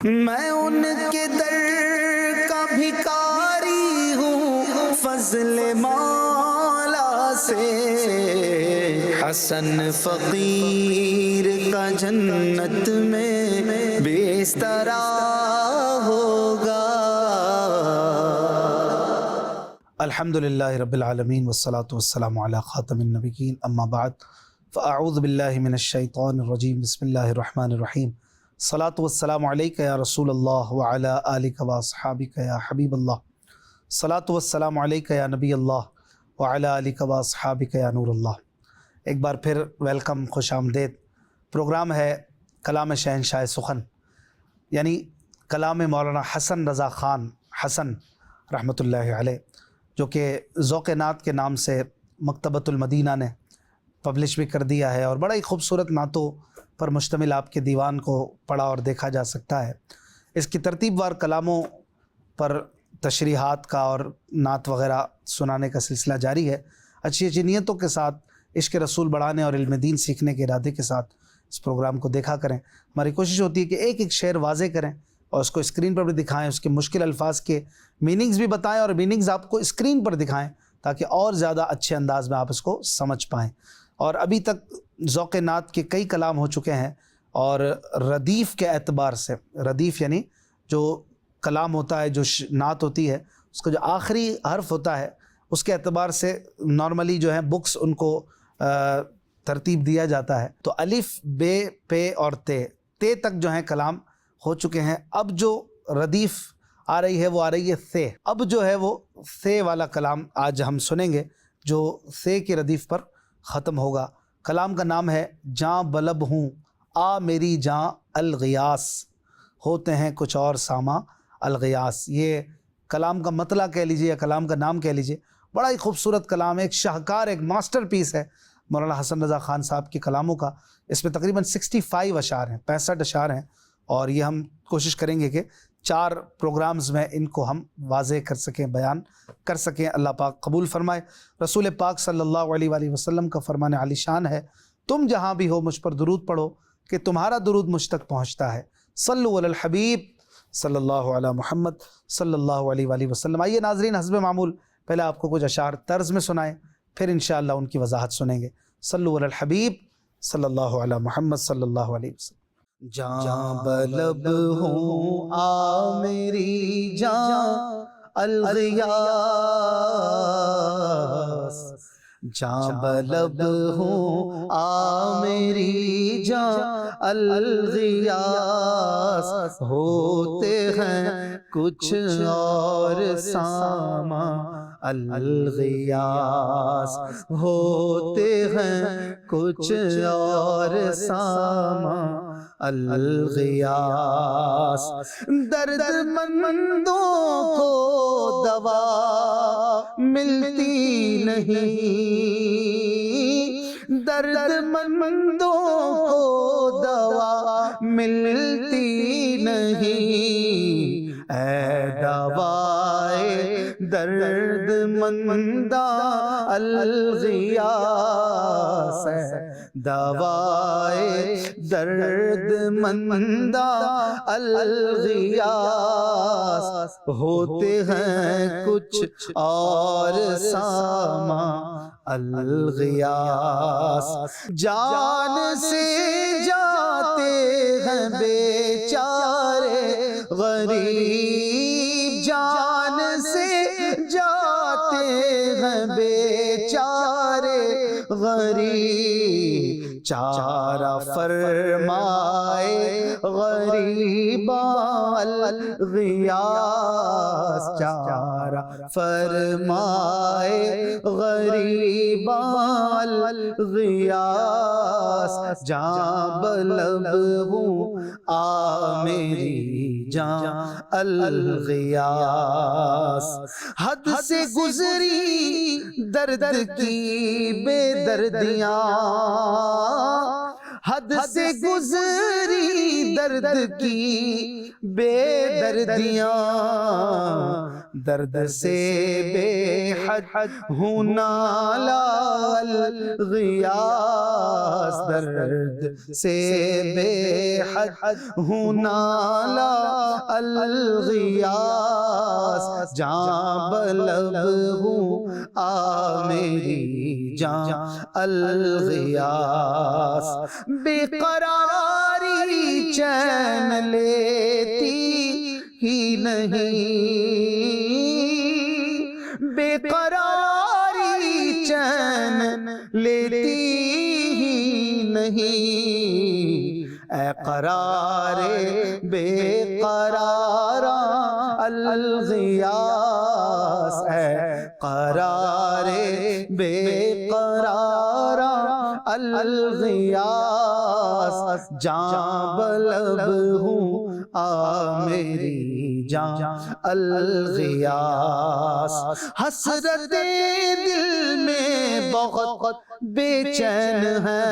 میں ان کے در کا بھکاری ہوں فضل مولا سے، حسن فقیر کا جنت میں بستر ہوگا۔ الحمدللہ رب العالمین والصلاة والسلام علی خاتم النبیین، اما بعد فاعوذ باللہ من الشیطان الرجیم، بسم اللہ الرحمن الرحیم۔ الصلاة والسلام علیک یا رسول اللہ وعلی آلک واصحابک یا حبیب اللہ، الصلاة والسلام علیک یا نبی اللہ وعلی آلک واصحابک یا نور اللہ۔ ایک بار پھر ویلکم، خوش آمدید۔ پروگرام ہے کلام شہنشاہ سخن، یعنی کلام مولانا حسن رضا خان حسن رحمۃ اللہ علیہ، جو کہ ذوق نعت کے نام سے مکتبۃ المدینہ نے پبلش بھی کر دیا ہے، اور بڑا ہی خوبصورت نعتوں پر مشتمل آپ کے دیوان کو پڑھا اور دیکھا جا سکتا ہے۔ اس کی ترتیب وار کلاموں پر تشریحات کا اور نعت وغیرہ سنانے کا سلسلہ جاری ہے۔ اچھی اچھی نیتوں کے ساتھ عشق رسول بڑھانے اور علم دین سیکھنے کے ارادے کے ساتھ اس پروگرام کو دیکھا کریں۔ ہماری کوشش ہوتی ہے کہ ایک ایک شعر واضح کریں اور اس کو اسکرین پر بھی دکھائیں، اس کے مشکل الفاظ کے میننگز بھی بتائیں اور میننگز آپ کو اسکرین پر دکھائیں تاکہ اور زیادہ اچھے انداز میں آپ اس کو سمجھ پائیں۔ اور ابھی تک ذوق نعت کے کئی کلام ہو چکے ہیں، اور ردیف کے اعتبار سے، ردیف یعنی جو کلام ہوتا ہے، جو نعت ہوتی ہے، اس کا جو آخری حرف ہوتا ہے، اس کے اعتبار سے نارملی جو ہے بکس ان کو ترتیب دیا جاتا ہے۔ تو الف، بے، پے اور تے تک جو ہیں کلام ہو چکے ہیں۔ اب جو ردیف آ رہی ہے وہ آ رہی ہے سے۔ اب جو ہے وہ سے والا کلام آج ہم سنیں گے، جو سے کے ردیف پر ختم ہوگا۔ کلام کا نام ہے جاں بلب ہوں آ میری جاں الغیاس، ہوتے ہیں کچھ اور ساما الغیاس۔ یہ کلام کا مطلع کہہ لیجیے یا کلام کا نام کہہ لیجیے۔ بڑا ہی خوبصورت کلام ہے، ایک شاہکار، ایک ماسٹر پیس ہے مولانا حسن رضا خان صاحب کے کلاموں کا۔ اس میں تقریباً 65 اشعار ہیں، 65 اشعار ہیں، اور یہ ہم کوشش کریں گے کہ 4 پروگرامز میں ان کو ہم واضح کر سکیں، بیان کر سکیں۔ اللہ پاک قبول فرمائے۔ رسول پاک صلی اللہ علیہ وآلہ وسلم کا فرمان عالی شان ہے، تم جہاں بھی ہو مجھ پر درود پڑھو کہ تمہارا درود مجھ تک پہنچتا ہے۔ صلو علی الحبیب صلی اللہ علی محمد صلی اللہ علیہ وآلہ وسلم۔ آئیے ناظرین، حسب معمول پہلے آپ کو کچھ اشعار طرز میں سنائیں، پھر انشاءاللہ ان کی وضاحت سنیں گے۔ صلو علی الحبیب صلی اللہ علی محمد صلی اللہ علیہ وسلم۔ جاں بلب ہوں آ میری جاں الغیاس، جاں بلب ہوں آ میری جاں الغیاس، ہوتے ہیں کچھ اور ساما الغیاس، ہوتے ہیں کچھ اور ساما الغیاس، درد مندوں کو دوا ملتی نہیں، درد مندوں کو دوا ملتی نہیں، اے دوائے درد مندہ الغیاس، دوائے درد مندہ الغیاس، ہوتے ہیں کچھ اور ساما الغیاس، جان سے جاتے ہیں بیچارے غریب، جان سے جاتے ہیں بیچارے غریب، چارہ فرمائے غریباں الغیاس، چارہ فرمائے غریباں الغیاس، جاں بلب ہوں آ میری جاں الغیاس، حد سے گزری درد کی بے دردیاں، حد سے گزری درد کی بے دردیاں، درد سے بے حد ہوں نالا الغیاس، درد سے بے حد ہوں نالا الغیاث، جاں بلب ہوں آ میری جاں الغیاث، بے قراری چین لیتی ہی نہیں، بے قراری چین لیتی ہی نہیں، اے قرار بے قرارا الغیاث، اے قرار بے قرارا الغیاث، جاں بلب ہوں آ میری جاں الغیاث، حسرت دل میں بہت بے چین ہے،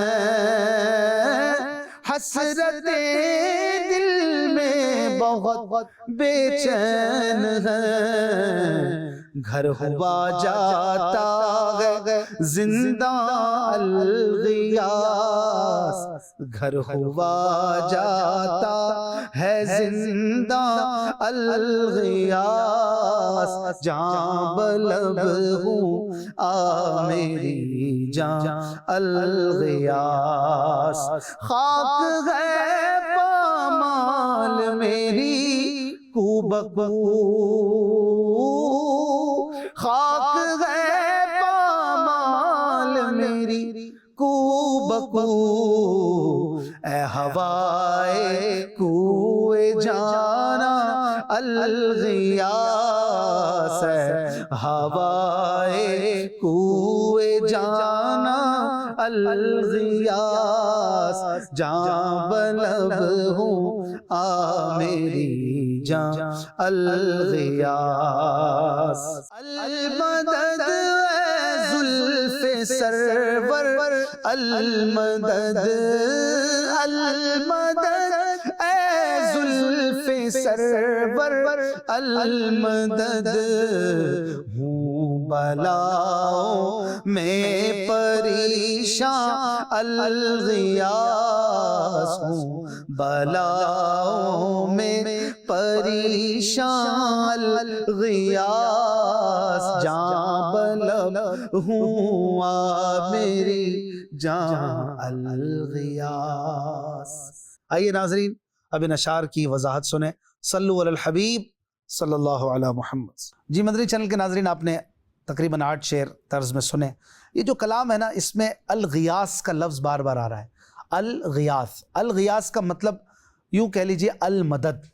حسرت دل میں بہت بے چین ہے، گھر ہوا جاتا ہے زندہ الغیاث، گھر ہوا جاتا ہے زندہ الغیاث، جاں بلب ہوں آ میری جاں الغیاث، خاک ہے پامال میری کو بکو، خاک ہے پامال میری کو بکو، اے ہوائے کوئے جانا الغیاث، اے ہوائے کوئے جانا الغیاث، جاں بلب ہوں آ میری جاں الغیاث، المدد اے زلف سرور، المدد المدد اے زلف سرور، المدد ہوں بلاؤں میں پریشاں الغیاث، ہوں بلاؤں میں پریشاں الغیاث، جاں بلب ہوں آ میری جاں الغیاث۔ آئیے ناظرین اب ان اشعار کی وضاحت سنیں، صلو علی الحبیب صلی اللہ علی محمد۔ جی مدنی چینل کے ناظرین، آپ نے تقریباً 8 شعر طرز میں سنے۔ یہ جو کلام ہے نا، اس میں الغیاث کا لفظ بار بار آ رہا ہے، الغیاث۔ الغیاث کا مطلب یوں کہہ لیجئے المدد،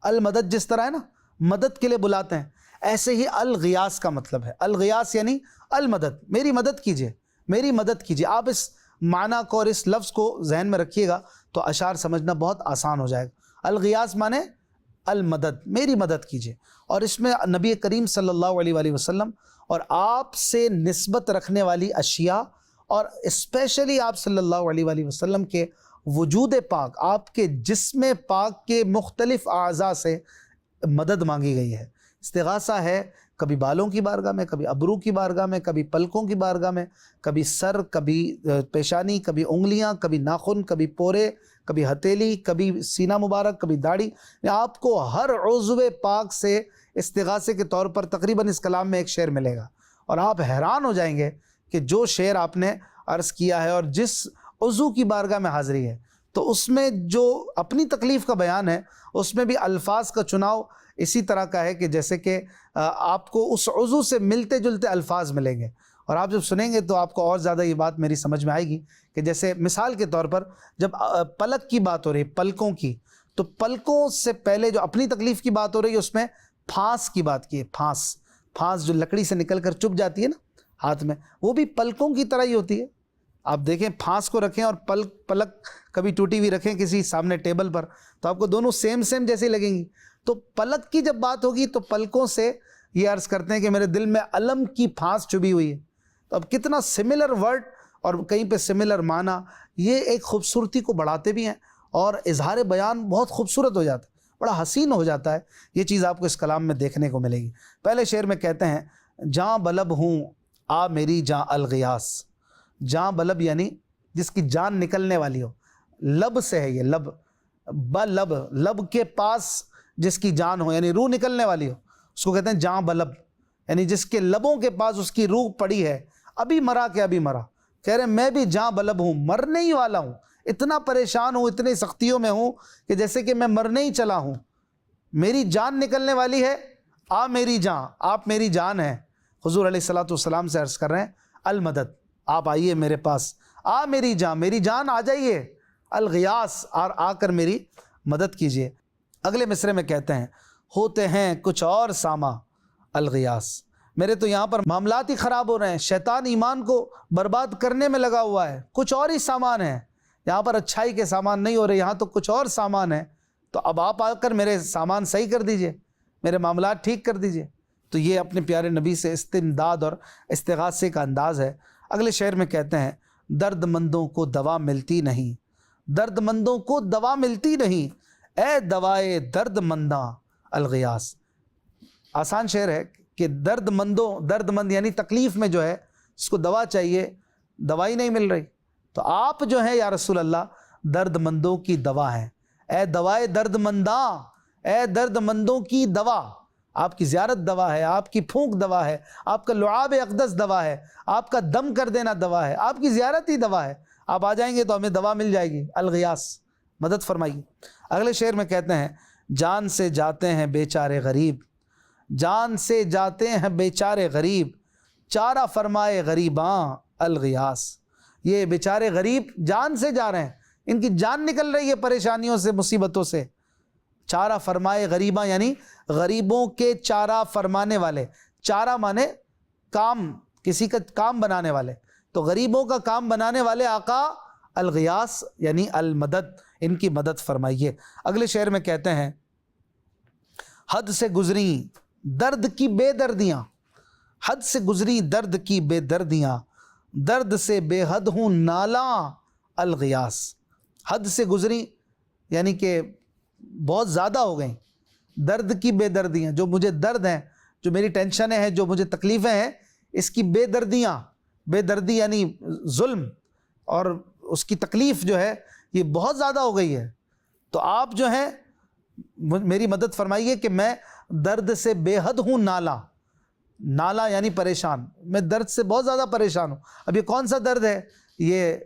المدد جس طرح ہے نا مدد کے لیے بلاتے ہیں، ایسے ہی الغیاث کا مطلب ہے، الغیاث یعنی المدد، میری مدد کیجئے، میری مدد کیجئے۔ آپ اس معنی کو اور اس لفظ کو ذہن میں رکھیے گا تو اشعار سمجھنا بہت آسان ہو جائے گا۔ الغیاث مانے المدد، میری مدد کیجئے۔ اور اس میں نبی کریم صلی اللہ علیہ وآلہ وسلم اور آپ سے نسبت رکھنے والی اشیاء، اور اسپیشلی آپ صلی اللہ علیہ وآلہ وسلم کے وجود پاک، آپ کے جسم پاک کے مختلف اعضاء سے مدد مانگی گئی ہے۔ استغاثہ ہے کبھی بالوں کی بارگاہ میں، کبھی ابرو کی بارگاہ میں، کبھی پلکوں کی بارگاہ میں، کبھی سر، کبھی پیشانی، کبھی انگلیاں، کبھی ناخن، کبھی پورے، کبھی ہتھیلی، کبھی سینہ مبارک، کبھی داڑھی۔ آپ کو ہر عضو پاک سے استغاثے کے طور پر تقریباً اس کلام میں ایک شعر ملے گا، اور آپ حیران ہو جائیں گے کہ جو شعر آپ نے عرض کیا ہے اور جس عضو کی بارگاہ میں حاضری ہے، تو اس میں جو اپنی تکلیف کا بیان ہے، اس میں بھی الفاظ کا چناؤ اسی طرح کا ہے کہ جیسے کہ آپ کو اس عضو سے ملتے جلتے الفاظ ملیں گے، اور آپ جب سنیں گے تو آپ کو اور زیادہ یہ بات میری سمجھ میں آئے گی کہ جیسے مثال کے طور پر جب پلک کی بات ہو رہی ہے، پلکوں کی، تو پلکوں سے پہلے جو اپنی تکلیف کی بات ہو رہی ہے اس میں پھانس کی بات کی ہے، پھانس جو لکڑی سے نکل کر چپ جاتی ہے نا ہاتھ میں، وہ بھی پلکوں کی طرح ہی ہوتی ہے۔ آپ دیکھیں پھانس کو رکھیں اور پلک کبھی ٹوٹی ہوئی رکھیں کسی سامنے ٹیبل پر، تو آپ کو دونوں سیم جیسی لگیں گی۔ تو پلک کی جب بات ہوگی تو پلکوں سے یہ عرض کرتے ہیں کہ میرے دل میں علم کی پھانس چبھی ہوئی ہے۔ تو اب کتنا سملر ورڈ اور کہیں پہ سملر معنی، یہ ایک خوبصورتی کو بڑھاتے بھی ہیں اور اظہار بیان بہت خوبصورت ہو جاتا ہے، بڑا حسین ہو جاتا ہے۔ یہ چیز آپ کو اس کلام میں دیکھنے کو ملے گی۔ پہلے شعر میں کہتے ہیں، جاں بلب ہوں آ میری جاں الغیاث۔ جاں بلب یعنی جس کی جان نکلنے والی ہو، لب سے ہے یہ، لب، بلب، لب کے پاس جس کی جان ہو یعنی روح نکلنے والی ہو، اس کو کہتے ہیں جاں بلب، یعنی جس کے لبوں کے پاس اس کی روح پڑی ہے، ابھی مرا کہ ابھی مرا، کہہ رہے ہیں میں بھی جاں بلب ہوں، مرنے ہی والا ہوں، اتنا پریشان ہوں، اتنی سختیوں میں ہوں کہ جیسے کہ میں مرنے ہی چلا ہوں، میری جان نکلنے والی ہے، میری جان، آپ میری جان ہیں۔ حضور علیہ الصلوۃ والسلام سے عرض کر رہے ہیں المدد، آپ آئیے میرے پاس، میری جان آ جائیے، الغیاث، اور آ کر میری مدد کیجیے۔ اگلے مصرے میں کہتے ہیں ہوتے ہیں کچھ اور ساما الغیاث، میرے تو یہاں پر معاملات ہی خراب ہو رہے ہیں، شیطان ایمان کو برباد کرنے میں لگا ہوا ہے، کچھ اور ہی سامان ہے، یہاں پر اچھائی کے سامان نہیں ہو رہے، یہاں تو کچھ اور سامان ہے، تو اب آپ آ کر میرے سامان صحیح کر دیجئے، میرے معاملات ٹھیک کر دیجئے۔ تو یہ اپنے پیارے نبی سے استمداد اور استغاثے کا انداز ہے۔ اگلے شعر میں کہتے ہیں درد مندوں کو دوا ملتی نہیں، درد مندوں کو دوا ملتی نہیں، اے دوائے درد منداں الغیاث۔ آسان شعر ہے کہ درد مند یعنی تکلیف میں جو ہے اس کو دوا چاہیے، دوائی نہیں مل رہی، تو آپ جو ہیں یا رسول اللہ درد مندوں کی دوا ہیں، اے دوائے درد منداں، اے درد مندوں کی دوا، آپ کی زیارت دوا ہے، آپ کی پھونک دوا ہے، آپ کا لعاب اقدس دوا ہے، آپ کا دم کر دینا دوا ہے، آپ کی زیارت ہی دوا ہے، آپ آ جائیں گے تو ہمیں دوا مل جائے گی، الغیاث، مدد فرمائیے۔ اگلے شعر میں کہتے ہیں جان سے جاتے ہیں بیچارے غریب، جان سے جاتے ہیں بیچارے غریب، چارہ فرمائے غریباں الغیاث۔ یہ بیچارے غریب جان سے جا رہے ہیں، ان کی جان نکل رہی ہے پریشانیوں سے، مصیبتوں سے، چارہ فرمائے غریباں یعنی غریبوں کے چارہ فرمانے والے، چارہ مانے کام، کسی کا کام بنانے والے، تو غریبوں کا کام بنانے والے آقا الغیاث یعنی المدد، ان کی مدد فرمائیے۔ اگلے شعر میں کہتے ہیں حد سے گزری درد کی بے دردیاں، حد سے گزری درد کی بے دردیاں، درد سے بے حد ہوں نالاں الغیاث۔ حد سے گزری یعنی کہ بہت زیادہ ہو گئیں، درد کی بے دردیاں، جو مجھے درد ہیں، جو میری ٹینشنیں ہیں، جو مجھے تکلیفیں ہیں، اس کی بے دردیاں، بے دردی یعنی ظلم اور اس کی تکلیف جو ہے یہ بہت زیادہ ہو گئی ہے، تو آپ جو ہیں میری مدد فرمائیے کہ میں درد سے بے حد ہوں نالا، نالا یعنی پریشان، میں درد سے بہت زیادہ پریشان ہوں۔ اب یہ کون سا درد ہے؟ یہ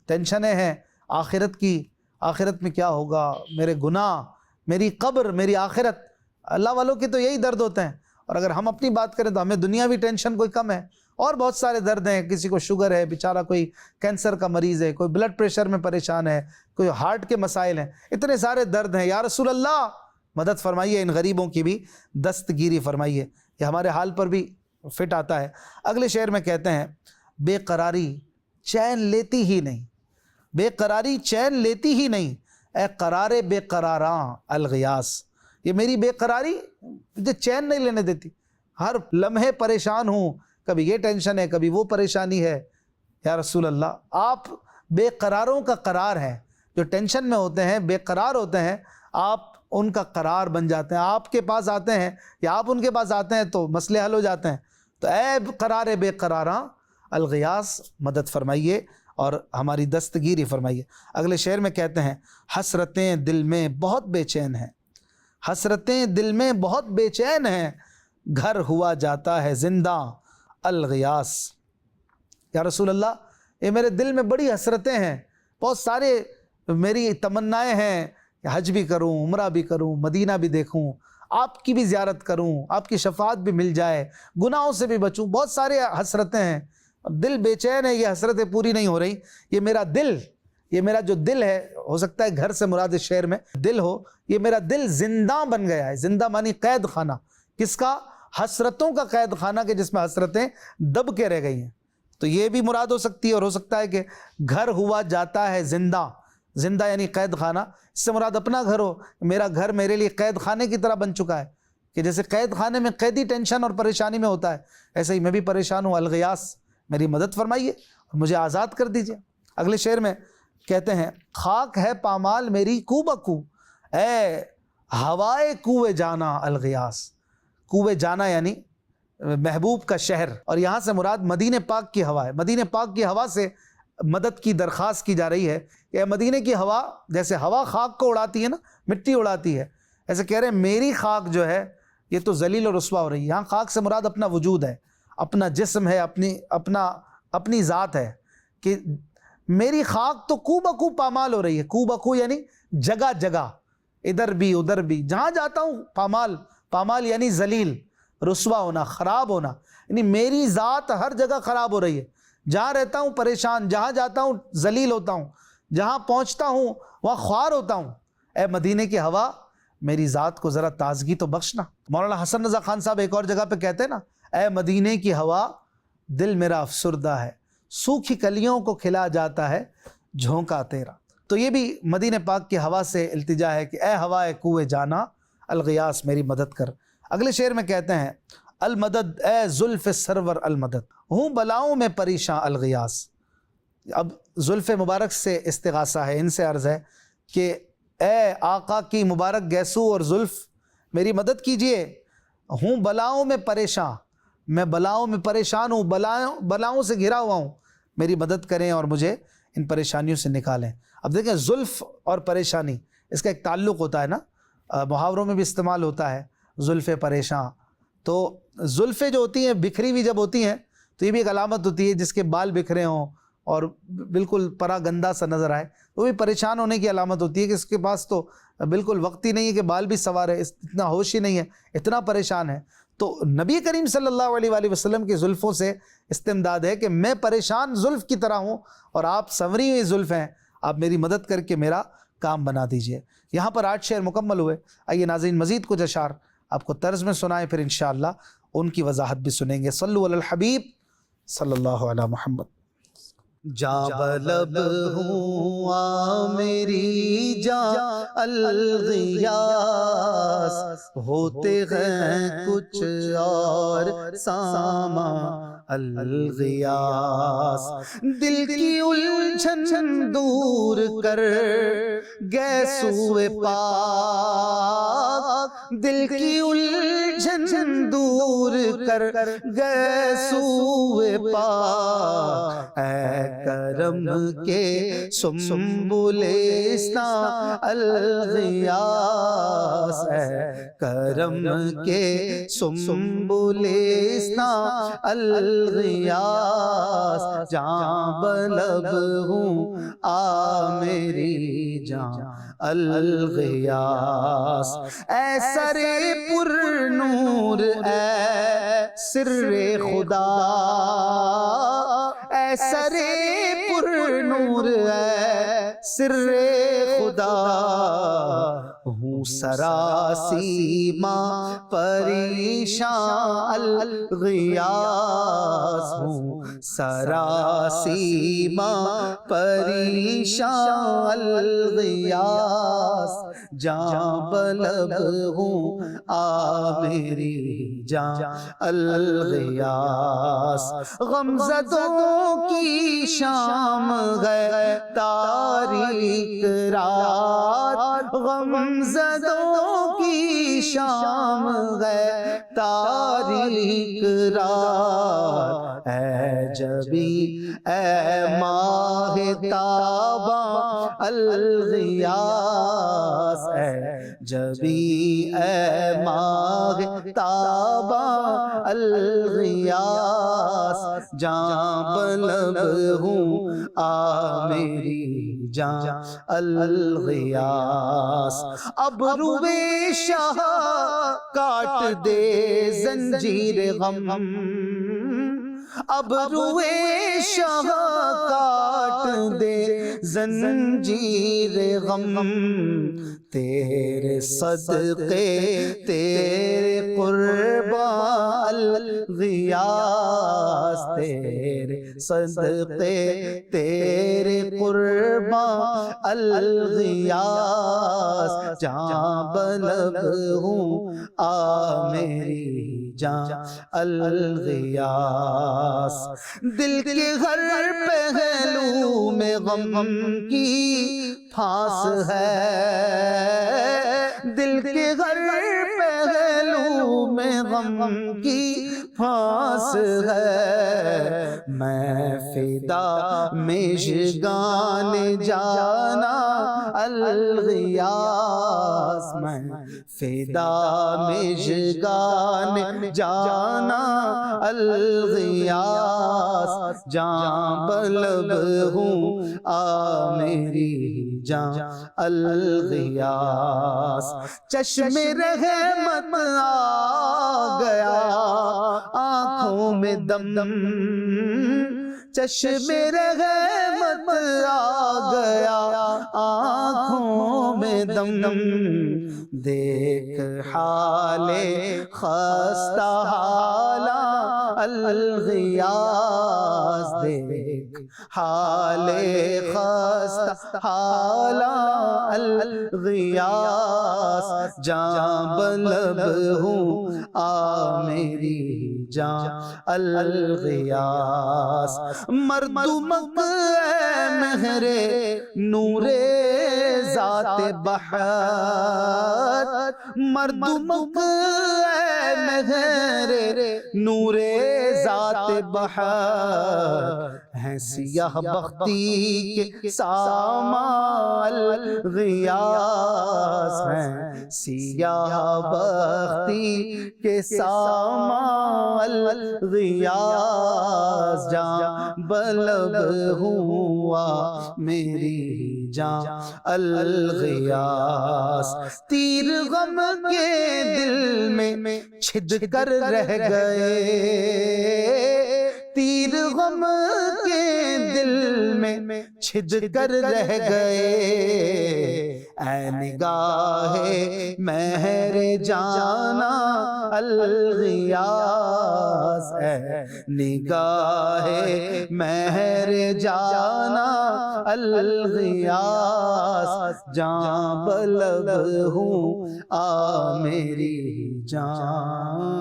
ٹینشنیں ہیں آخرت کی، آخرت میں کیا ہوگا، میرے گناہ، میری قبر، میری آخرت، اللہ والوں کے تو یہی درد ہوتے ہیں، اور اگر ہم اپنی بات کریں تو ہمیں دنیاوی ٹینشن کوئی کم ہے، اور بہت سارے درد ہیں، کسی کو شوگر ہے بیچارہ، کوئی کینسر کا مریض ہے، کوئی بلڈ پریشر میں پریشان ہے، کوئی ہارٹ کے مسائل ہیں، اتنے سارے درد ہیں، یا رسول اللہ مدد فرمائیے، ان غریبوں کی بھی دستگیری فرمائیے۔ یہ ہمارے حال پر بھی فٹ آتا ہے۔ اگلے شعر میں کہتے ہیں بے قراری چین لیتی ہی نہیں، بے قراری چین لیتی ہی نہیں، اے قرار بے قراراں الغیاث۔ یہ میری بے قراری مجھے چین نہیں لینے دیتی، ہر لمحے پریشان ہوں، کبھی یہ ٹینشن ہے، کبھی وہ پریشانی ہے، یا رسول اللہ آپ بے قراروں کا قرار ہیں، جو ٹینشن میں ہوتے ہیں، بے قرار ہوتے ہیں، آپ ان کا قرار بن جاتے ہیں، آپ کے پاس آتے ہیں یا آپ ان کے پاس آتے ہیں تو مسئلے حل ہو جاتے ہیں۔ تو اے قرار بے قراراں الغیاث، مدد فرمائیے اور ہماری دستگیری فرمائیے۔ اگلے شعر میں کہتے ہیں حسرتیں دل میں بہت بے چین ہیں، حسرتیں دل میں بہت بے چین ہیں، گھر ہوا جاتا ہے زندہ الغیاث۔ یا رسول اللہ یہ میرے دل میں بڑی حسرتیں ہیں، بہت سارے میری تمنائیں ہیں، حج بھی کروں، عمرہ بھی کروں، مدینہ بھی دیکھوں، آپ کی بھی زیارت کروں، آپ کی شفاعت بھی مل جائے، گناہوں سے بھی بچوں، بہت سارے حسرتیں ہیں، اب دل بے چین ہے، یہ حسرتیں پوری نہیں ہو رہی، یہ میرا دل، یہ میرا جو دل ہے، ہو سکتا ہے گھر سے مراد شعر میں دل ہو، یہ میرا دل زندہ بن گیا ہے، زندہ مانی قید خانہ، کس کا؟ حسرتوں کا قید خانہ، کے جس میں حسرتیں دب کے رہ گئی ہیں، تو یہ بھی مراد ہو سکتی ہے، اور ہو سکتا ہے کہ گھر ہوا جاتا ہے زندہ، زندہ یعنی قید خانہ، اس سے مراد اپنا گھر ہو، میرا گھر میرے لیے قید خانے کی طرح بن چکا ہے، کہ جیسے قید خانے میں قیدی ٹینشن اور پریشانی میں ہوتا ہے، ایسے ہی میں بھی پریشان ہوں، الغیاث میری مدد فرمائیے اور مجھے آزاد کر دیجئے۔ اگلے شعر میں کہتے ہیں خاک ہے پامال میری کو بکو، اے ہوائے کوے جانا الغیاث۔ کوے جانا یعنی محبوب کا شہر، اور یہاں سے مراد مدینہ پاک کی ہوا ہے، مدینہ پاک کی ہوا سے مدد کی درخواست کی جا رہی ہے کہ اے مدینہ کی ہوا، جیسے ہوا خاک کو اڑاتی ہے نا، مٹی اڑاتی ہے، ایسے کہہ رہے ہیں میری خاک جو ہے یہ تو ذلیل اور رسوا ہو رہی ہے. یہاں خاک سے مراد اپنا وجود ہے، اپنا جسم ہے، اپنی ذات ہے، کہ میری خاک تو کو بکو پامال ہو رہی ہے. کو بکو یعنی جگہ جگہ، ادھر بھی ادھر بھی، جہاں جاتا ہوں پامال یعنی ذلیل، رسوا ہونا، خراب ہونا، یعنی میری ذات ہر جگہ خراب ہو رہی ہے. جہاں رہتا ہوں پریشان، جہاں جاتا ہوں ذلیل ہوتا ہوں، جہاں پہنچتا ہوں وہاں خوار ہوتا ہوں. اے مدینے کی ہوا میری ذات کو ذرا تازگی تو بخشنا. مولانا حسن رضا خان صاحب ایک اور جگہ پہ کہتے ہیں نا، اے مدینے کی ہوا دل میرا افسردہ ہے، سوکھی کلیوں کو کھلا جاتا ہے جھونکا تیرا. تو یہ بھی مدینہ پاک کی ہوا سے التجا ہے کہ اے ہوا اے کوئے جانا الغیاث میری مدد کر. اگلے شعر میں کہتے ہیں المدد اے زلف سرور المدد، ہوں بلاؤں میں پریشاں الغیاث. اب زلف مبارک سے استغاثہ ہے، ان سے عرض ہے کہ اے آقا کی مبارک گیسو اور زلف میری مدد کیجئے. ہوں بلاؤں میں پریشاں، میں بلاؤں میں پریشان ہوں، بلاؤں سے گھرا ہوا ہوں، میری مدد کریں اور مجھے ان پریشانیوں سے نکالیں. اب دیکھیں زلف اور پریشانی اس کا ایک تعلق ہوتا ہے نا، محاوروں میں بھی استعمال ہوتا ہے زلف پریشاں. تو زلفیں جو ہوتی ہیں بکھری ہوئی جب ہوتی ہیں تو یہ بھی ایک علامت ہوتی ہے، جس کے بال بکھرے ہوں اور بالکل پرا گندا سا نظر آئے وہ بھی پریشان ہونے کی علامت ہوتی ہے، کہ اس کے پاس تو بالکل وقت ہی نہیں ہے کہ بال بھی سنوارے، اتنا ہوش ہی نہیں ہے، اتنا پریشان ہے. تو نبی کریم صلی اللہ علیہ وآلہ وسلم کی زلفوں سے استمداد ہے کہ میں پریشان زلف کی طرح ہوں اور آپ سنوری ہوئی زلف ہیں، آپ میری مدد کر کے میرا کام بنا دیجئے. یہاں پر 8 شعر مکمل ہوئے. آئیے ناظرین مزید کچھ اشعار آپ کو طرز میں سنائیں، پھر انشاءاللہ ان کی وضاحت بھی سنیں گے. صلو علی الحبیب صلی اللہ علی محمد. جاں بلب ہوں آ میری جاں الغیاس، ہوتے ہیں کچھ اور ساما الغیاس. دل کی الجھن دور کر گیسوئے پاک، دل کی الجھن دور کر گیسوئے پاک. اے کرم کے سنبلستاں الغیاس، اے کرم کے سنبلستاں الغیاس. جاں بلب ہوں آ میری جاں الغیاس. اے سر پر نور اے سر خدا، اے سر پر نور اے سر خدا. ہوں سراسیما پریشان الغیاس، ہوں سراسیما پریشان الغیاس. جاں بلب ہوں آ میری جاں الغیاس. غمزدوں کی شام گئے تاریک رات، غمزدوں کی شام گئے تاریک رات. اے جبی اے ماہ تاباں الغیاس، اے جبی اے ماہ تاباں الغیاس. جاں بلب ہوں آ میری جاں الغیاس. اب روے شاہ کاٹ دے زنجیر غم، اب روے شاہ کاٹ دے زنجیر غم. تیرے صدقے تیرے قربان الغیاس، تیرے صدقے تیرے قربان الغیاس. جاں بلب ہوں آ میری جاں الغیاس. دل کے ہر پہلو میں غم کی پھانس ہے، دل کے ہر پہلو میں غم کی پھانس ہے، میں فدا مژگان جانا الغیاث، میں فدا مژگان جانا الغیاث، جاں بلب ہوں آ میری جاں الغیاث، چشم رحمت آ گیا آنکھوں میں دم، چشم رحمت آ گیا آنکھوں میں دم، دیکھ حال خستہ حالاں الغیاث، دیکھ حال خستہ حالاں الغیاث، جاں بلب ہوں آ میری جاں الغیاث، مردمک اے مہر نور ذات بحر، مردمک اے مہر نور ذات بحر، ہیں سیاہ بختی کے سامان الغیاث، ہیں سیاہ بختی کے سامان الغیاث، جاں بلب ہوا میری جاں الغیاث، تیر غم کے دل میں چھد کر رہ گئے، تیر غم کے دل میں چھد کر رہ گئے، اے نگاہ مہر جانا الغیاث، اے نگاہ مہر جانا الغیاث، جاں بلب ہوں آ میری جاں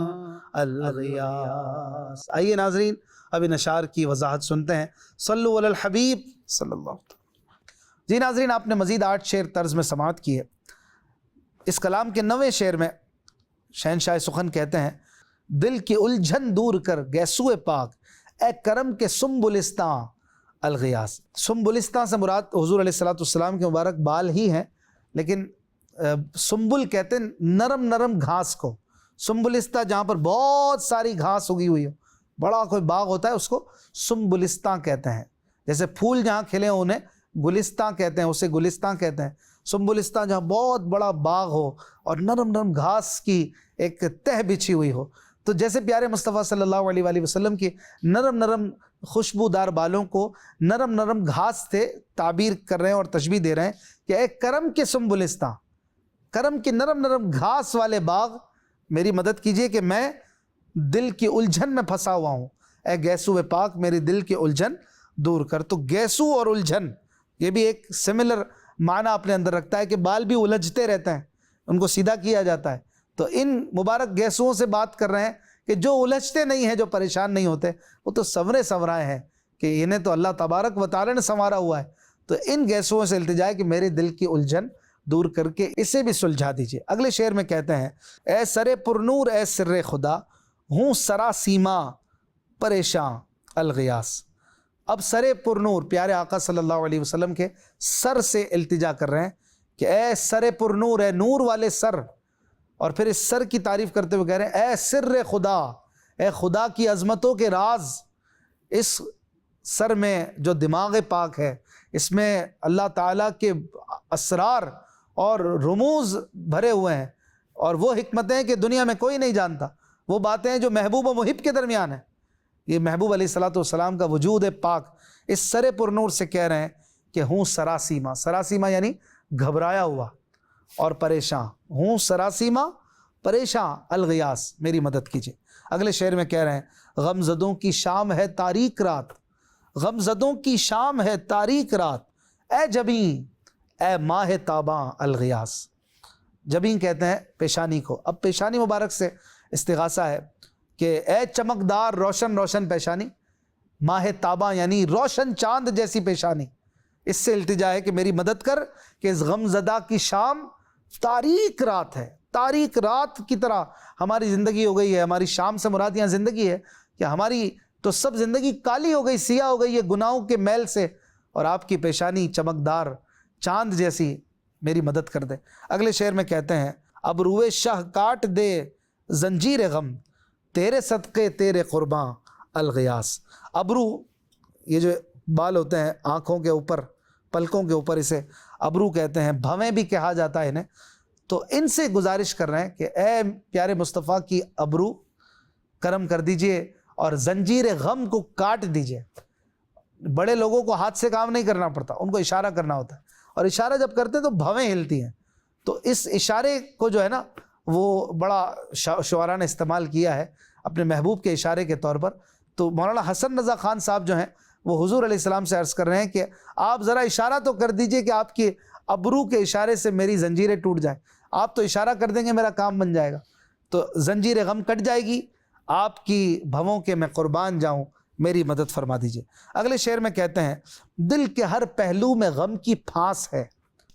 الغیاث۔ آئیے ناظرین اب ان اشعار کی وضاحت سنتے ہیں، صلو علی الحبیب صلی اللہ علیہ وسلم۔ جی ناظرین، آپ نے مزید 8 شعر طرز میں سماعت کی ہے۔ اس کلام کے 9ویں شعر میں شہنشاہ سخن کہتے ہیں، دل کی الجھن دور کر گیسوئے پاک، اے کرم کے سنبلستاں الغیاث۔ سنبلستاں سے مراد حضور علیہ السلام کے مبارک بال ہی ہیں، لیکن سنبل کہتے ہیں نرم نرم گھاس کو، سنبلستہ جہاں پر بہت ساری گھاس اگی ہوئی ہو، بڑا کوئی باغ ہوتا ہے اس کو سنبلستاں کہتے ہیں، جیسے پھول جہاں کھلے ہوں انہیں گلستاں کہتے ہیں، اسے گلستاں کہتے ہیں۔ سنبلستاں جہاں بہت بڑا باغ ہو اور نرم نرم گھاس کی ایک تہ بچھی ہوئی ہو، تو جیسے پیارے مصطفیٰ صلی اللہ علیہ وآلہ وسلم کی نرم نرم خوشبودار بالوں کو نرم نرم گھاس سے تعبیر کر رہے ہیں اور تشبیہ دے رہے ہیں کہ اے کرم کے سنبلستاں، کرم کے نرم نرم گھاس والے باغ، میری مدد کیجئے کہ میں دل کی الجھن میں پھنسا ہوا ہوں، اے گیسو پاک میری دل کی الجھن دور کر۔ تو گیسو اور الجھن یہ بھی ایک سملر معنی اپنے اندر رکھتا ہے کہ بال بھی الجھتے رہتے ہیں، ان کو سیدھا کیا جاتا ہے۔ تو ان مبارک گیسوؤں سے بات کر رہے ہیں کہ جو الجھتے نہیں ہیں، جو پریشان نہیں ہوتے، وہ تو سنورے سنورائے ہیں کہ انہیں تو اللہ تبارک و تعالی نے سنوارا ہوا ہے۔ تو ان گیسوؤں سے التجا ہے کہ میرے دل کی الجھن دور کر کے اسے بھی سلجھا دیجئے۔ اگلے شعر میں کہتے ہیں، اے سر پرنور اے سر خدا، ہوں سرا سیما پریشاں الغیاث۔ اب سر پرنور پیارے آقا صلی اللہ علیہ وسلم کے سر سے التجا کر رہے ہیں کہ اے سر پرنور، اے نور والے سر، اور پھر اس سر کی تعریف کرتے ہوئے کہہ رہے ہیں اے سر خدا، اے خدا کی عظمتوں کے راز، اس سر میں جو دماغ پاک ہے، اس میں اللہ تعالیٰ کے اسرار اور رموز بھرے ہوئے ہیں، اور وہ حکمتیں کہ دنیا میں کوئی نہیں جانتا، وہ باتیں جو محبوب و محب کے درمیان ہیں۔ یہ محبوب علیہ السلام کا وجود پاک اس سر پرنور سے کہہ رہے ہیں کہ ہوں سراسیما، سراسیما یعنی گھبرایا ہوا اور پریشان، ہوں سراسیما پریشان الغیاث، میری مدد کیجئے۔ اگلے شعر میں کہہ رہے ہیں، غم زدوں کی شام ہے تاریک رات، غم زدوں کی شام ہے تاریک رات، اے جبیں اے ماہ تاباں الغیاث۔ جبیں کہتے ہیں پیشانی کو۔ اب پیشانی مبارک سے استغاثہ ہے کہ اے چمکدار روشن روشن پیشانی، ماہ تاباں یعنی روشن چاند جیسی پیشانی، اس سے التجا ہے کہ میری مدد کر کہ اس غم زدہ کی شام تاریک رات ہے، تاریک رات کی طرح ہماری زندگی ہو گئی ہے. ہماری شام سے مراد یہاں زندگی ہے کہ ہماری تو سب زندگی کالی ہو گئی, سیاہ ہو گئی ہے گناہوں کے میل سے, اور آپ کی پیشانی چمکدار چاند جیسی, میری مدد کر دے. اگلے شعر میں کہتے ہیں اب روئے شاہ کاٹ دے زنجیر غم, تیرے صدقے تیرے قرباں الغیاس. ابرو یہ جو بال ہوتے ہیں آنکھوں کے اوپر, پلکوں کے اوپر, اسے ابرو کہتے ہیں, بھویں بھی کہا جاتا ہے انہیں. تو ان سے گزارش کر رہے ہیں کہ اے پیارے مصطفیٰ کی ابرو کرم کر دیجئے اور زنجیر غم کو کاٹ دیجئے. بڑے لوگوں کو ہاتھ سے کام نہیں کرنا پڑتا, ان کو اشارہ کرنا ہوتا ہے, اور اشارہ جب کرتے ہیں تو بھویں ہلتی ہیں. تو اس اشارے کو جو ہے نا وہ بڑا شعراء نے استعمال کیا ہے اپنے محبوب کے اشارے کے طور پر. تو مولانا حسن رضا خان صاحب جو ہیں وہ حضور علیہ السلام سے عرض کر رہے ہیں کہ آپ ذرا اشارہ تو کر دیجئے کہ آپ کی ابرو کے اشارے سے میری زنجیریں ٹوٹ جائیں. آپ تو اشارہ کر دیں گے میرا کام بن جائے گا, تو زنجیر غم کٹ جائے گی, آپ کی بھووں کے میں قربان جاؤں, میری مدد فرما دیجئے. اگلے شعر میں کہتے ہیں دل کے ہر پہلو میں غم کی پھانس ہے,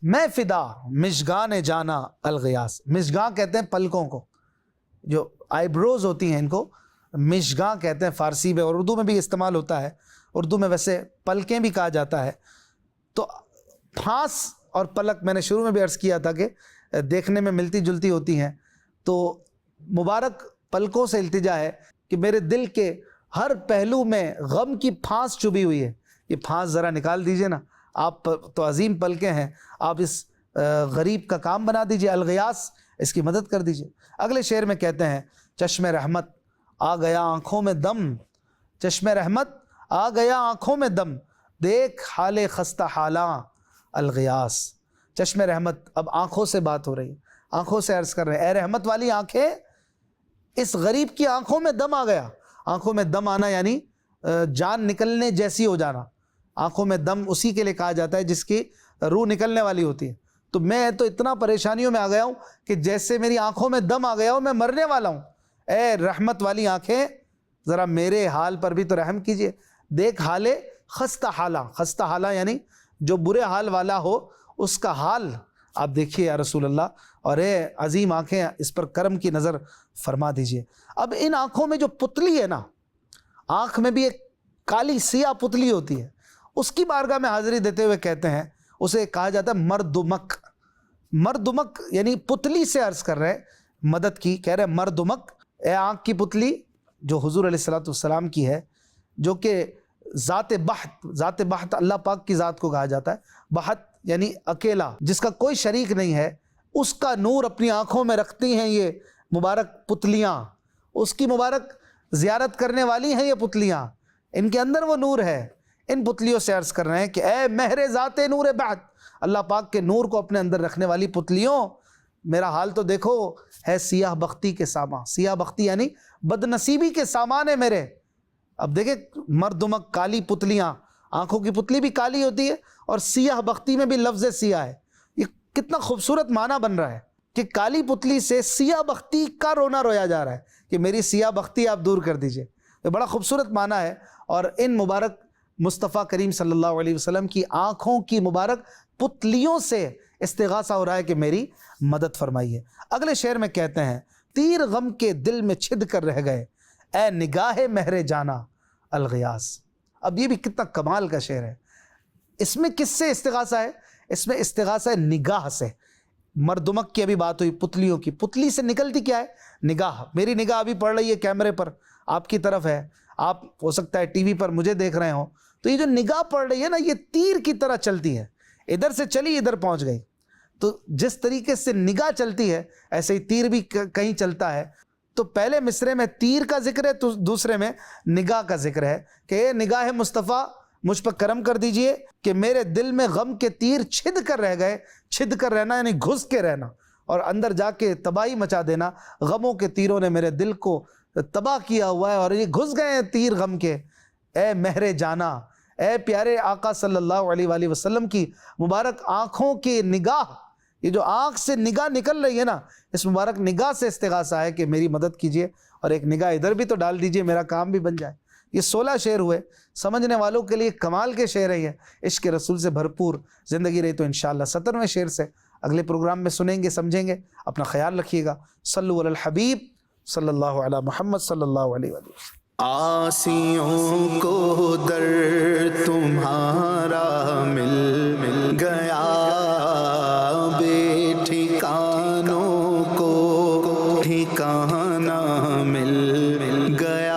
میں فدا مشگان جانا الغیاس. مشگاں کہتے ہیں پلکوں کو, جو آئی بروز ہوتی ہیں ان کو مشگاں کہتے ہیں فارسی میں, اور اردو میں بھی استعمال ہوتا ہے. اردو میں ویسے پلکیں بھی کہا جاتا ہے. تو پھانس اور پلک میں نے شروع میں بھی عرض کیا تھا کہ دیکھنے میں ملتی جلتی ہوتی ہیں. تو مبارک پلکوں سے التجا ہے کہ میرے دل کے ہر پہلو میں غم کی پھانس چبھی ہوئی ہے, یہ پھانس ذرا نکال دیجئے نا. آپ تو عظیم پلکیں ہیں, آپ اس غریب کا کام بنا دیجئے, الغیاس, اس کی مدد کر دیجئے. اگلے شعر میں کہتے ہیں چشم رحمت آ گیا آنکھوں میں دم, چشم رحمت آ گیا آنکھوں میں دم, دیکھ حال خستہ حالاں الغیاس. چشم رحمت, اب آنکھوں سے بات ہو رہی ہے, آنکھوں سے عرض کر رہے ہیں اے رحمت والی آنکھیں, اس غریب کی آنکھوں میں دم آ گیا. آنکھوں میں دم آنا یعنی جان نکلنے جیسی ہو جانا. آنکھوں میں دم اسی کے لیے کہا جاتا ہے جس کی روح نکلنے والی ہوتی ہے. تو میں تو اتنا پریشانیوں میں آ گیا ہوں کہ جیسے میری آنکھوں میں دم آ گیا ہوں, میں مرنے والا ہوں. اے رحمت والی آنکھیں ذرا میرے حال پر بھی تو رحم کیجئے. دیکھ حال خستہ حالاں, خستہ حالاں یعنی جو برے حال والا ہو اس کا حال آپ دیکھیے یا رسول اللہ, اور اے عظیم آنکھیں اس پر کرم کی نظر فرما دیجئے. اب ان آنکھوں میں جو پتلی ہے نا, آنکھ میں بھی ایک کالی سیاہ پتلی ہوتی ہے, اس کی بارگاہ میں حاضری دیتے ہوئے کہتے ہیں اسے کہا جاتا ہے مردمک. مردمک یعنی پتلی سے عرض کر رہے مدد کی, کہہ رہے مردمک, اے آنکھ کی پتلی جو حضور علیہ السلام کی ہے, جو کہ ذات بحت, ذات بحت اللہ پاک کی ذات کو کہا جاتا ہے. بحت یعنی اکیلا, جس کا کوئی شریک نہیں ہے, اس کا نور اپنی آنکھوں میں رکھتی ہیں یہ مبارک پتلیاں. اس کی مبارک زیارت کرنے والی ہیں یہ پتلیاں, ان کے اندر وہ نور ہے. ان پتلیوں سے عرض کر رہے ہیں کہ اے مہر ذات نور بحت, اللہ پاک کے نور کو اپنے اندر رکھنے والی پتلیوں, میرا حال تو دیکھو ہے سیاہ بختی کے سامان. سیاہ بختی یعنی بد نصیبی کے سامان ہے میرے. اب دیکھیں مردمک, کالی پتلیاں, آنکھوں کی پتلی بھی کالی ہوتی ہے, اور سیاہ بختی میں بھی لفظ سیاہ ہے. یہ کتنا خوبصورت معنی بن رہا ہے کہ کالی پتلی سے سیاہ بختی کا رونا رویا جا رہا ہے کہ میری سیاہ بختی آپ دور کر دیجئے. یہ بڑا خوبصورت معنی ہے, اور ان مبارک مصطفیٰ کریم صلی اللہ علیہ وسلم کی آنکھوں کی مبارک پتلیوں سے استغاثہ ہو رہا ہے کہ میری مدد فرمائیے. اگلے شعر میں کہتے ہیں تیر غم کے دل میں چھد کر رہ گئے, اے نگاہ مہر جانا الغیاس. اب یہ بھی کتنا کمال کا شعر ہے. اس میں کس سے استغاثہ ہے؟ اس میں استغاثہ ہے نگاہ سے. مردمک کی ابھی بات ہوئی, پتلیوں کی, پتلی سے نکلتی کیا ہے؟ نگاہ. میری نگاہ ابھی پڑ رہی ہے کیمرے پر, آپ کی طرف ہے, آپ ہو سکتا ہے ٹی وی پر مجھے دیکھ رہے ہوں, تو یہ جو نگاہ پڑ رہی ہے نا, یہ تیر کی طرح چلتی ہے, ادھر سے چلی ادھر پہنچ گئی. تو جس طریقے سے نگاہ چلتی ہے ایسے ہی تیر بھی کہیں چلتا ہے. تو پہلے مصرے میں تیر کا ذکر ہے, تو دوسرے میں نگاہ کا ذکر ہے کہ اے نگاہ مصطفیٰ مجھ پر کرم کر دیجئے کہ میرے دل میں غم کے تیر چھد کر رہ گئے. چھد کر رہنا یعنی گھس کے رہنا, اور اندر جا کے تباہی مچا دینا. غموں کے تیروں نے میرے دل کو تباہ کیا ہوا ہے, اور یہ گھس گئے ہیں تیر غم کے. اے مہر جانا, اے پیارے آقا صلی اللہ علیہ وآلہ وسلم کی مبارک آنکھوں کی نگاہ, یہ جو آنکھ سے نگاہ نکل رہی ہے نا, اس مبارک نگاہ سے استغاثہ ہے کہ میری مدد کیجئے, اور ایک نگاہ ادھر بھی تو ڈال دیجئے, میرا کام بھی بن جائے. یہ 16 شعر ہوئے, سمجھنے والوں کے لیے کمال کے شعر ہیں. عشق رسول سے بھرپور زندگی رہی تو انشاءاللہ 17ویں شعر سے اگلے پروگرام میں سنیں گے سمجھیں گے. اپنا خیال رکھیے گا. صلو علی الحبیب صلی اللہ علی محمد صلی اللہ علیہ وسلم. آسیوں کو در تمہارا مل گیا، بے ٹھکانوں کو ٹھکانہ مل گیا.